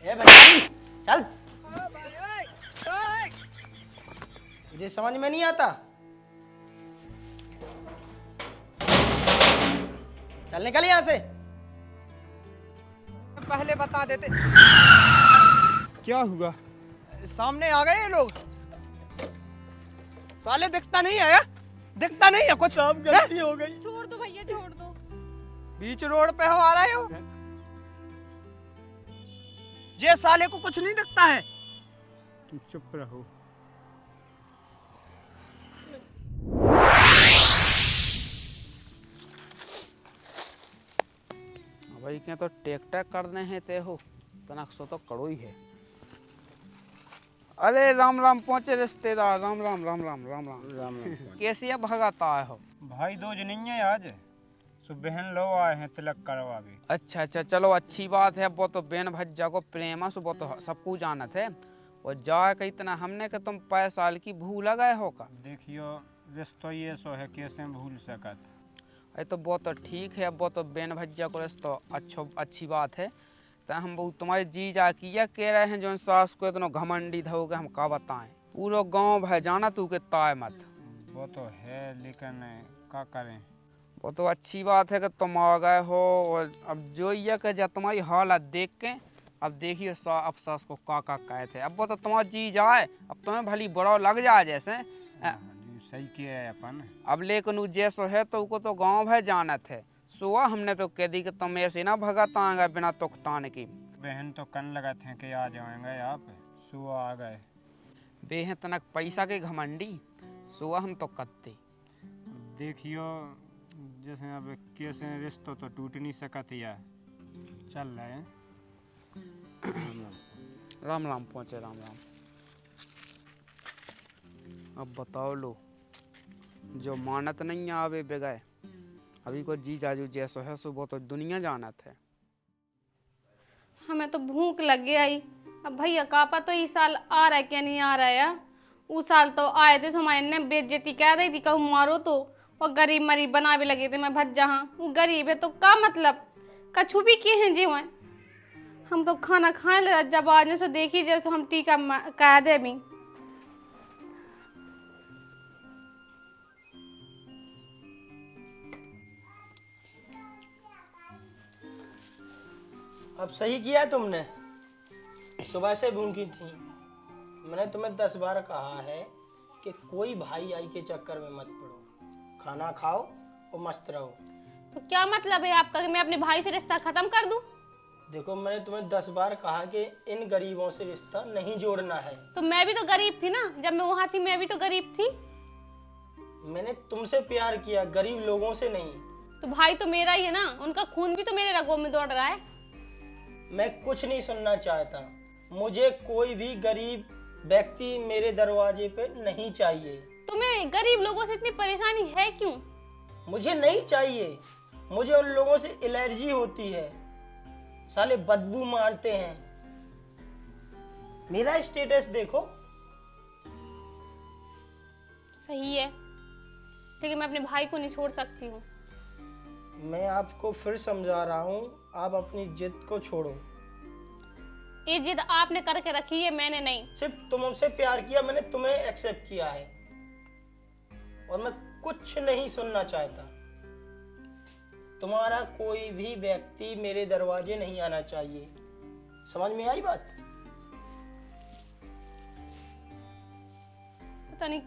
ए भाई चल, तुझे समझ में नहीं आता? चल निकल यहाँ से। पहले बता देते। क्या हुआ? सामने आ गए ये लोग। साले दिखता नहीं है, दिखता नहीं है कुछ। अब गलती हो गई। छोड़ दो भैया, छोड़ दो। बीच रोड पे हो आ रहे हो। ये साले को कुछ नहीं दिखता है। तुम चुप रहो। भाई क्या तो टेक टैक करने हैं ते हो तनक्सो तो कड़ो ही है। अरे राम राम पहुंचे रिश्तेदार। राम राम राम राम राम राम राम राम। कैसे भगाता है हो? भाई दूज नहीं है आज, सो बहन लो आए हैं तिलक करवा भी। अच्छा अच्छा चलो अच्छी बात है। वो तो बेन भज्जा को प्रेम है, वो तो सबको जानत है। और जा के इतना हमने कि तुम 5 साल की भूल गए हो का। देखियो रिश्तो ये सो है, कैसे भूल सकत। अरे तो वो तो ठीक है, वो तो बेन भज्जा को रिश्तो अच्छी बात है। तो हम बहुत तुम्हारे जी जा किया कह रहे हैं जो सास को इतना घमंडी धोगे हम का बताएं। पूरा गांव भाई जाना तू कितना है मत। वो तो है लेकिन क्या करें। वो तो अच्छी बात है कि तुम आ गए हो। और अब जो ये कि जब तुम्हारी हालत देख के अब देखिए अब सास को का कहते थे। अब वो तो तुम्हारा जी जाए, अब तुम्हें भली बुरा लग जाए जैसे। सही किया है अपन। अब लेकिन वो जैसो है तो उसको तो गांव भाई जानत है। सुआ हमने तो कह दी कि तुम ऐसे ना भगत आएंगे बिना तुकतान की। बहन तो कन लगा थे कि आ जाएंगे आप, सुबह आ गए। बेह तनक पैसा के घमंडी सुआ हम तो कत्ते। देखियो जैसे अब कैसे रिश्तो तो टूट नहीं सकत या चल रहे हैं। राम राम पहुँचे राम राम। अब बताओ लो जो मानत नहीं आवे बेगए। अभी को जी जाजू जैसो है सो वो तो दुनिया जानत है। हमें तो भूख लग गई। अब भैया कापा तो इस साल आ रहा है क्या नहीं आ रहा है यार। उस साल तो आए थे हमारे ने बेइज्जती कह रही थी कहूँ मारो तो। और गरीब मरीब बना भी लगे थे मैं भज जहाँ वो गरीब है तो का मतलब कछु भी किए हैं जीव। हम तो खाना खाए ले जब आज सो देखी जैसे हम टीका कह दे भी। अब सही किया तुमने, सुबह से भूखी थी। मैंने तुम्हें 10 बार कहा है कि कोई भाई आई के चक्कर में मत पड़ो, खाना खाओ और मस्त रहो। तो क्या मतलब है आपका कि मैं अपने भाई से रिश्ता खत्म कर दूं? देखो मैंने तुम्हें 10 बार कहा कि इन गरीबों से रिश्ता नहीं जोड़ना है। तो मैं भी तो गरीब थी ना, जब मैं वहां थी मैं भी तो गरीब थी। मैंने तुमसे प्यार किया, गरीब लोगों से नहीं। तो भाई तो मेरा ही है ना, उनका खून भी तो मेरे रगों में दौड़ रहा है। मैं कुछ नहीं सुनना चाहता। मुझे कोई भी गरीब व्यक्ति मेरे दरवाजे पे नहीं चाहिए। तुम्हें गरीब लोगों से इतनी परेशानी है क्यों? मुझे नहीं चाहिए। मुझे उन लोगों से एलर्जी होती है, साले बदबू मारते हैं। मेरा स्टेटस देखो। सही है, लेकिन मैं अपने भाई को नहीं छोड़ सकती हूँ। मैं आपको फिर समझा रहा हूँ, आप अपनी जिद को छोड़ो। ये जिद आपने करके रखी है, मैंने नहीं। सिर्फ तुमसे प्यार किया, मैंने तुम्हें एक्सेप्ट किया है और मैं कुछ नहीं सुनना चाहता। तुम्हारा कोई भी व्यक्ति मेरे दरवाजे नहीं आना चाहिए। समझ में आई बात? पता नहीं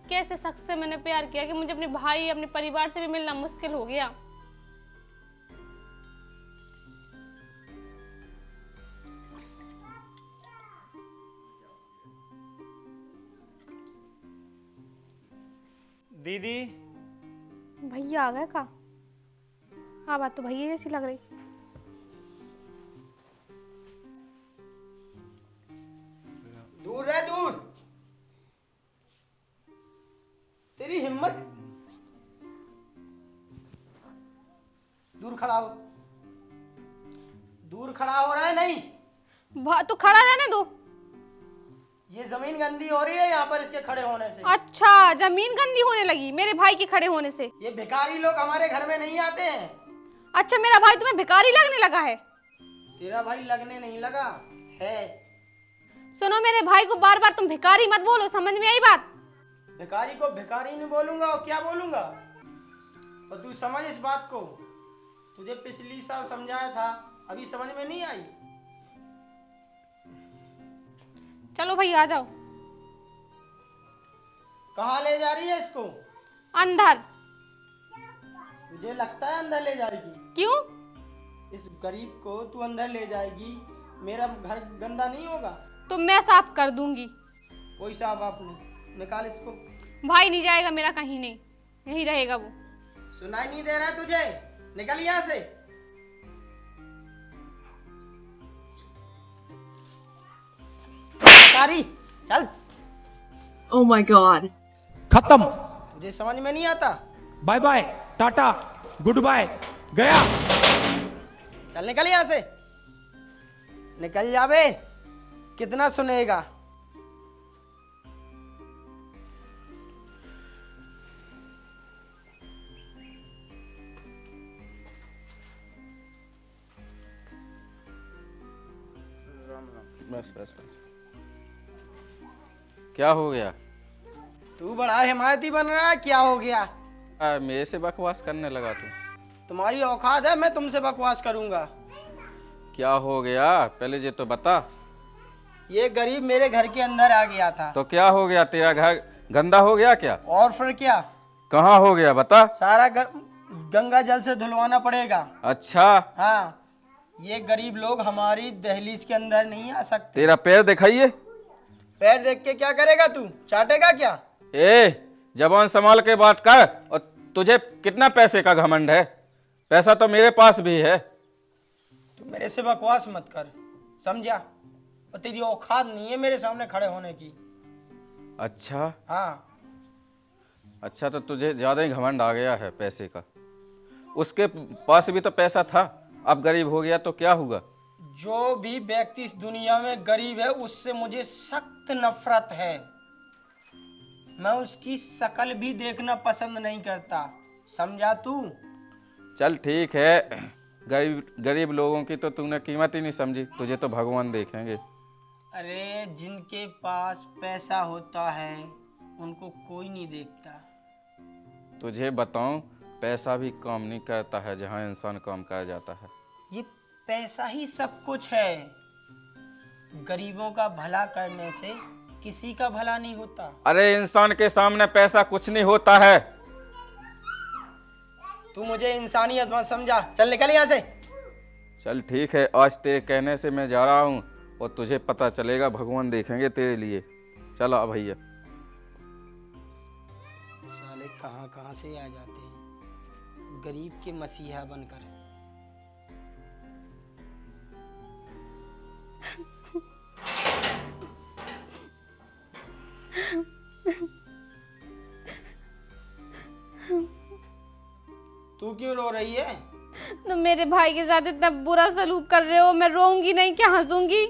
कैसे शख्स से मैंने प्यार किया कि मुझे अपने भाई अपने परिवार से भी मिलना मुश्किल हो गया। दीदी भैया आ गए का? हाँ बात तो भैया जैसी लग रही। दूर रह, दूर। तेरी हिम्मत। दूर खड़ा हो। दूर खड़ा हो रहा है नहीं? तो खड़ा रहने दो। ये जमीन गंदी हो रही है यहाँ पर इसके खड़े होने से। अच्छा, जमीन गंदी होने लगी मेरे भाई के खड़े होने से? ये भिखारी लोग हमारे घर में नहीं आते हैं। अच्छा, मेरा भाई तुम्हें भिखारी लगने लगा है? तेरा भाई लगने नहीं लगा, है। सुनो, मेरे भाई को बार बार तुम भिखारी मत बोलो, समझ में आई बात? भिखारी को भिखारी नहीं बोलूंगा और क्या बोलूंगा। और तू समझ इस बात को, तुझे पिछली साल समझाया था, अभी समझ में नहीं आई। चलो भाई आ जाओ। कहाँ ले जा रही है इसको? अंदर। मुझे लगता है अंदर ले जाएगी। क्यों? इस गरीब को तू अंदर ले जाएगी, मेरा घर गंदा नहीं होगा। तो मैं साफ कर दूंगी। कोई साफ आप नहीं, निकाल इसको। भाई नहीं जाएगा मेरा कहीं नहीं, यहीं रहेगा वो। सुनाई नहीं दे रहा है तुझे? निकल यहाँ से। भिखारी, चल। Oh my god. खत्म। तुझे समझ में नहीं आता? बाय बाय, टाटा, गुड बाय, गया। चल निकल यहाँ से, निकल जा बे। कितना सुनेगा? बस बस बस। क्या हो गया? तू बड़ा हिमायती बन रहा है, क्या हो गया? मेरे से बकवास करने लगा तू? तुम्हारी औकात है मैं तुमसे बकवास करूंगा? क्या हो गया पहले ये तो बता। ये गरीब मेरे घर के अंदर आ गया था। तो क्या हो गया? तेरा घर गंदा हो गया क्या? और फिर क्या? कहाँ हो गया बता। सारा गंगा जल से धुलवाना पड़ेगा। अच्छा, हाँ, ये गरीब लोग हमारी दहलीज के अंदर नहीं आ सकते। तेरा पैर दिखाइए। पैर देख के क्या करेगा तू? चाटेगा क्या? ए, जबान संभाल के बात कर। और तुझे कितना पैसे का घमंड है? पैसा तो मेरे पास भी है। तू मेरे से बकवास मत कर, समझा? और तेरी औकात नहीं है मेरे सामने खड़े होने की। अच्छा हाँ, अच्छा, तो तुझे ज्यादा ही घमंड आ गया है पैसे का। उसके पास भी तो पैसा था, अब गरीब हो गया तो क्या हुआ? जो भी व्यक्ति इस दुनिया में गरीब है उससे मुझे सख्त नफरत है। मैं उसकी शक्ल भी देखना पसंद नहीं करता, समझा तू? चल ठीक है, गरीब लोगों की तो तूने कीमत ही नहीं समझी, तुझे तो भगवान देखेंगे। अरे जिनके पास पैसा होता है उनको कोई नहीं देखता। तुझे बताऊं, पैसा भी काम नहीं करता है जहां इंसान काम कर जाता है। ये पैसा ही सब कुछ है। गरीबों का भला करने से किसी का भला नहीं होता। अरे इंसान के सामने पैसा कुछ नहीं होता है। तू मुझे इंसानियत मत समझा, चल निकल यहाँ से। चल ठीक है, आज तेरे कहने से मैं जा रहा हूँ और तुझे पता चलेगा, भगवान देखेंगे तेरे लिए। चल आ भैया। साले कहाँ कहाँ से आ जाते हैं गरीब के मसीहा बनकर। तू क्यों रो रही है? तुम मेरे भाई के साथ इतना बुरा सलूक कर रहे हो, मैं रोऊंगी नहीं क्या हंसूंगी?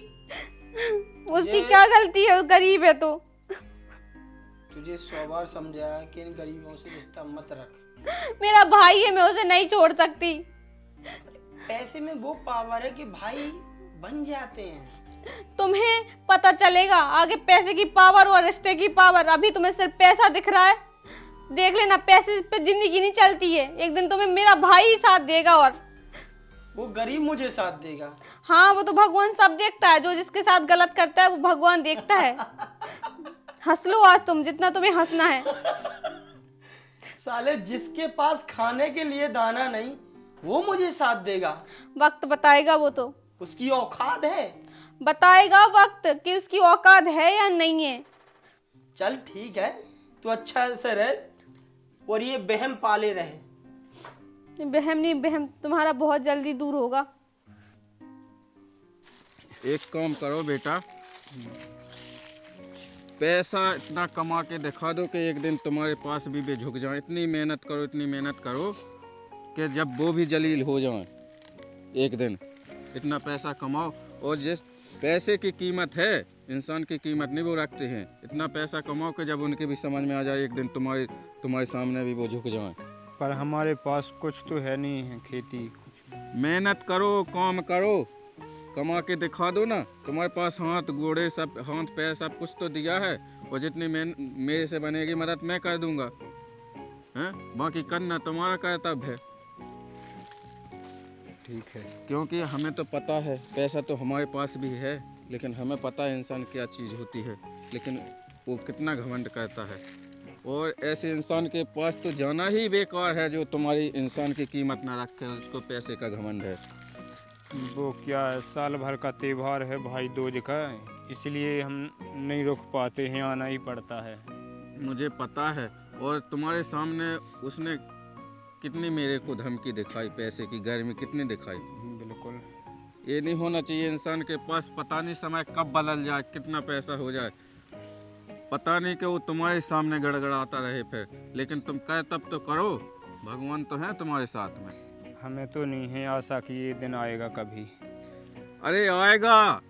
उसकी क्या गलती है, वो गरीब है तो। तुझे 100 बार समझाया कि इन गरीबों से रिश्ता मत रख। मेरा भाई है, मैं उसे नहीं छोड़ सकती। पैसे में वो पावर है कि भाई बन जाते हैं। तुम्हें पता चलेगा आगे पैसे की पावर और रिश्ते की पावर। अभी तुम्हें सिर्फ पैसा दिख रहा है, देख लेना पैसे पे जिंदगी नहीं चलती है। एक दिन तुम्हें मेरा भाई ही साथ देगा और वो गरीब मुझे साथ देगा। हाँ, वो तो भगवान सब देखता है, जो जिसके साथ गलत करता है वो भगवान देखता है। हंस लो आज तुम, जितना तुम्हें हंसना है। साले जिसके पास खाने के लिए दाना नहीं वो मुझे साथ देगा। वक्त बताएगा, वो तो उसकी औकात है। बताएगा वक्त कि उसकी औकात है या नहीं है। चल ठीक है, तू अच्छा से रह और ये बहम पाले रहे। बहम नहीं, बहम तुम्हारा बहुत जल्दी दूर होगा। एक काम करो बेटा, पैसा इतना कमा के दिखा दो कि एक दिन तुम्हारे पास भी झुक जाए। इतनी मेहनत करो, इतनी मेहनत करो कि जब वो भी जलील हो जाए एक दिन। इतना पैसा कमाओ, और जिस पैसे की कीमत है इंसान की कीमत नहीं वो रखते हैं। इतना पैसा कमाओ कि जब उनके भी समझ में आ जाए एक दिन तुम्हारे सामने भी वो झुक जाए। पर हमारे पास कुछ तो है नहीं है, खेती। मेहनत करो, काम करो, कमा के दिखा दो ना। तुम्हारे पास हाथ घोड़े सब, हाथ पैर सब कुछ तो दिया है, और जितनी मेरे से बनेगी मदद मैं कर दूंगा। हैं, बाकी करना तुम्हारा कर्तव्य है। ठीक है। क्योंकि हमें तो पता है पैसा तो हमारे पास भी है, लेकिन हमें पता है इंसान क्या चीज़ होती है, लेकिन वो कितना घमंड करता है। और ऐसे इंसान के पास तो जाना ही बेकार है जो तुम्हारी इंसान की कीमत ना रखे, उसको पैसे का घमंड है। वो क्या है, साल भर का त्योहार है भाई दूज का, इसलिए हम नहीं रुक पाते हैं, आना ही पड़ता है। मुझे पता है, और तुम्हारे सामने उसने कितनी मेरे को धमकी दिखाई, पैसे की गर्मी कितनी दिखाई। बिल्कुल। ये नहीं होना चाहिए इंसान के पास, पता नहीं समय कब बदल जाए, कितना पैसा हो जाए, पता नहीं कि वो तुम्हारे सामने गड़गड़ाता रहे फिर। लेकिन तुम कह तब तो करो, भगवान तो है तुम्हारे साथ में। हमें तो नहीं है आशा कि ये दिन आएगा कभी। अरे आएगा,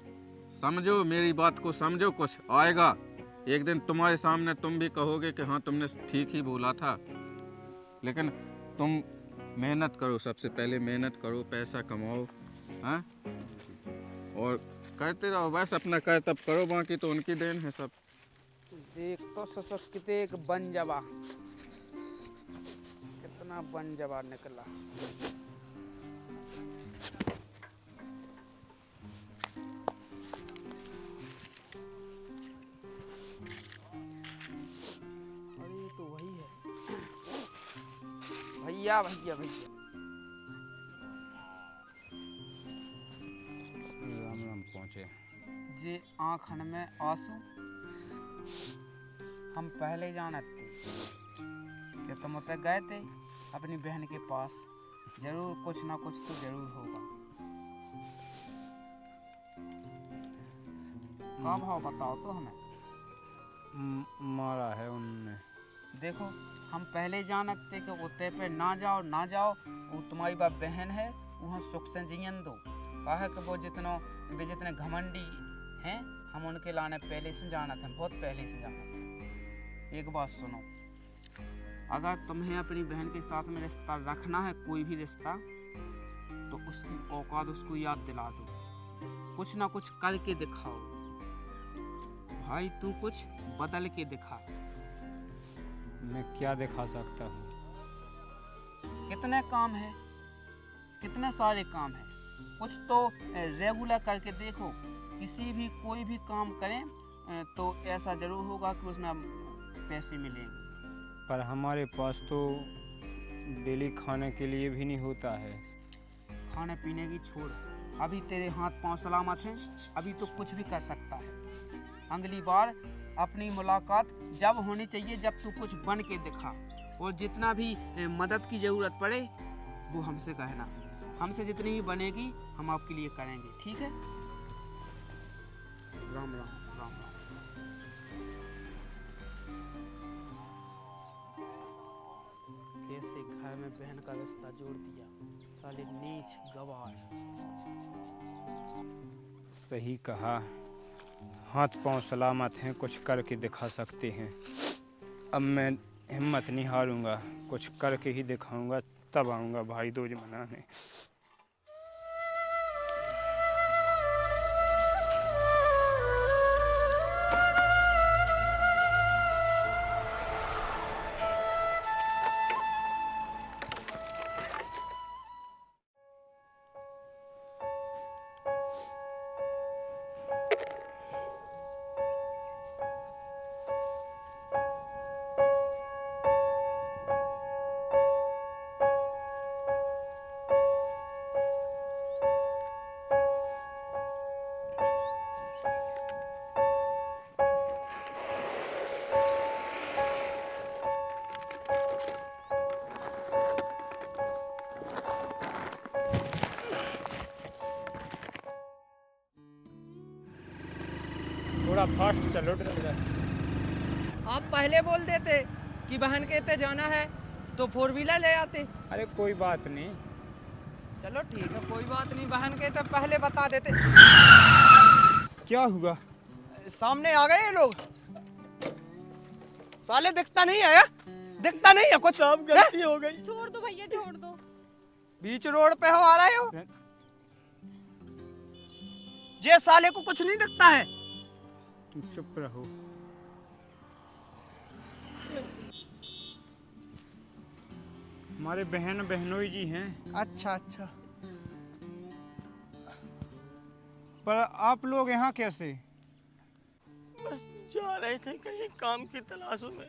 समझो मेरी बात को, समझो, कुछ आएगा एक दिन तुम्हारे सामने, तुम भी कहोगे कि हाँ तुमने ठीक ही बोला था। लेकिन तुम मेहनत करो, सबसे पहले मेहनत करो, पैसा कमाओ, हाँ, और करते रहो, बस अपना कर्तव्य करो, बाकी तो उनकी देन है सब। देख तो ससुर कितने एक बन जबा, कितना बन जबा निकला। अरे ये तो वही है। भैया भैया भैया, राम राम पहुँचे। जे आँखन में आंसू हम पहले जानत थे कि तुम उतर गए थे अपनी बहन के पास, जरूर कुछ ना कुछ तो जरूर होगा। का भाव बताओ तो हमें। मारा है उनने। देखो हम पहले जानत थे कि उते पे ना जाओ ना जाओ, वो तुम्हारी बाप बहन है, वहाँ सुख से जियन दो। कहा कि वो जितने घमंडी हैं, हम उनके लाने पहले से जानत हैं, बहुत पहले से जानत हैं। एक बात सुनो, अगर तुम्हें अपनी बहन के साथ में रिश्ता रखना है, कोई भी रिश्ता, तो उसकी औकात उसको याद दिला दो, कुछ ना कुछ करके दिखाओ। भाई तू कुछ बदल के दिखा। मैं क्या दिखा सकता हूँ? कितने काम है, कितने सारे काम है, कुछ तो रेगुलर करके देखो। किसी भी कोई भी काम करें तो ऐसा जरूर होगा कि उसमें पैसे मिलेंगे। पर हमारे पास तो डेली खाने के लिए भी नहीं होता है। खाने पीने की छोड़, अभी तेरे हाथ पांव सलामत हैं, अभी तो कुछ भी कर सकता है। अगली बार अपनी मुलाकात जब होनी चाहिए जब तू कुछ बन के दिखा, और जितना भी मदद की ज़रूरत पड़े वो हमसे कहना, हमसे जितनी भी बनेगी हम आपके लिए करेंगे, ठीक है। राम राम राम राम। कैसे घर में बहन का रिश्ता जोड़ दिया, साले नीच गवार। सही कहा, हाथ पांव सलामत हैं, कुछ करके दिखा सकते हैं। अब मैं हिम्मत नहीं हारूंगा, कुछ करके ही दिखाऊंगा, तब आऊंगा भाई दूज मनाने। थोड़ा फास्ट चलो ड्राइवर। आप पहले बोल देते कि बहन कहते जाना है तो 4 व्हीलर ले आते। अरे कोई बात नहीं। चलो ठीक है, कोई बात नहीं, बहन कहते पहले बता देते। क्या हुआ? सामने आ गए ये लोग। साले दिखता नहीं है, दिखता नहीं है कुछ। अब गलती हो गई। छोड़ दो भैया, छोड़ दो। बीच रोड पे हो आ रहे हो। ये साले को कुछ नहीं दिखता है। तुम चुप रहो। हमारे बहन बहनोई जी हैं। अच्छा अच्छा। पर आप लोग यहाँ कैसे? बस जा रहे थे कहीं काम की तलाशों में।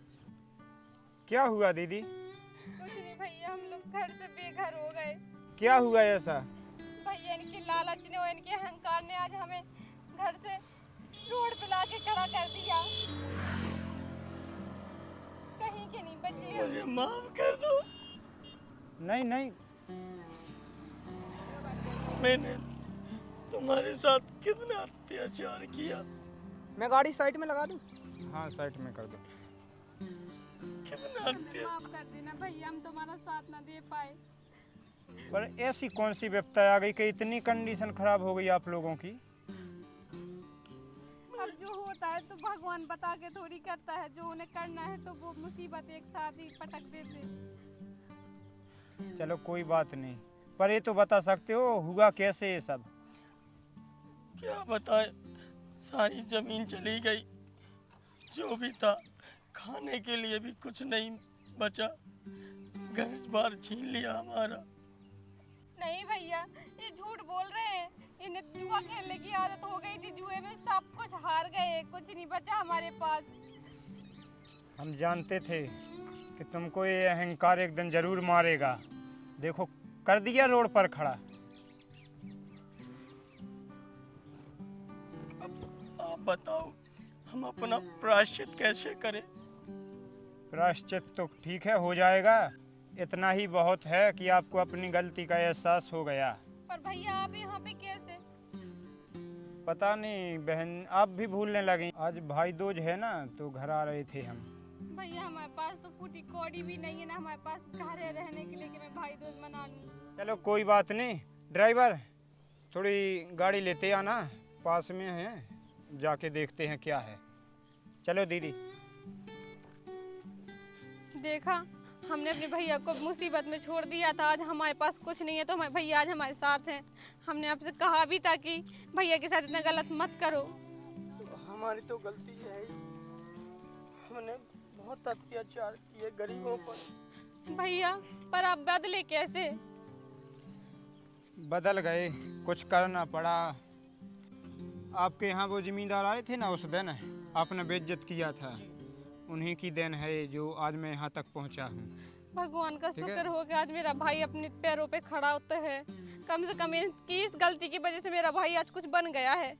क्या हुआ दीदी? कुछ नहीं भैया, हम लोग घर से बेघर हो गए। क्या हुआ ऐसा? भैया इनके लालच ने और इनके अहंकार ने आज हमें घर से रोड पे लाके खड़ा कर दिया। कहीं के नहीं बचे। मुझे माफ कर दो। नहीं नहीं, मैंने तुम्हारे साथ कितना अत्याचार किया। मैं गाड़ी साइड में लगा दूं? हाँ साइड में कर दो। कितना अत्याचार। माफ कर देना भैया, हम तुम्हारा साथ ना दे पाए। पर ऐसी कौन सी विपत्ति आ गई कि इतनी कंडीशन खराब हो गई आप लोगों की? अब जो होता है तो भगवान बता के थोड़ी करता है। जो उन्हें करना है तो वो मुसीबत एक साथ ही पटक देते। चलो कोई बात नहीं, पर ये तो बता सकते हो हुआ कैसे ये सब? क्या बताए, सारी जमीन चली गई, जो भी था खाने के लिए भी कुछ नहीं बचा, घर बार छीन लिया हमारा। नहीं भैया, ये झूठ बोल रहे हैं। इन्हें जुआ खेलने की आदत हो गई थी, जुए में सब कुछ हार गए, कुछ नहीं बचा हमारे पास। हम जानते थे कि तुमको ये अहंकार एक दिन जरूर मारेगा। देखो कर दिया रोड पर खड़ा। अब आप बताओ, हम अपना प्रायश्चित कैसे करें? प्रायश्चित तो ठीक है, हो जाएगा। इतना ही बहुत है कि आपको अपनी गलती का एहसास हो गया। पर भैया आप यहाँ पे कैसे? पता नहीं बहन, आप भी भूलने लगी। आज भाई दूज है ना, तो घर आ रहे थे हम। भैया हमारे पास तो फूटी कौड़ी भी नहीं है ना, हमारे पास घर है रहने के लिए कि मैं भाई दूज मना लूँ। चलो कोई बात नहीं, ड्राइवर थोड़ी गाड़ी लेते आना, पास में है, जाके देखते हैं क्या है। चलो दीदी। देखा, हमने अपने भैया को मुसीबत में छोड़ दिया था। आज हमारे पास कुछ नहीं है तो हमारे भैया आज हमारे साथ हैं। हमने आपसे कहा भी था कि भैया के साथ इतना गलत मत करो। हमारी तो गलती है ही, हमने बहुत अत्याचार किए गरीबों पर। भैया पर आप बदले कैसे? बदल गए, कुछ करना पड़ा। आपके यहाँ वो जमींदार आए थे ना उस दिन, आपने बेइज्जत किया था, उन्हीं की देन है जो आज मैं यहाँ तक पहुँचा हूँ। भगवान का ठीक है। शुक्र हो कि आज मेरा भाई अपने पैरों पे खड़ा होता है। कम से कम इनकी इस गलती की वजह से मेरा भाई आज कुछ बन गया है।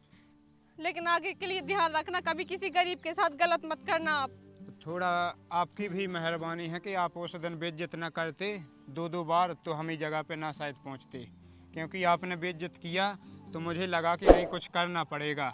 लेकिन आगे के लिए ध्यान रखना, कभी किसी गरीब के साथ गलत मत करना आप। थोड़ा आपकी भी मेहरबानी है कि आप उस दिन बेइज्जत ना करते दो बार, तो हम ही जगह पे ना शायद पहुँचते। क्योंकि आपने बेइज्जत किया तो मुझे लगा कि नहीं कुछ करना पड़ेगा।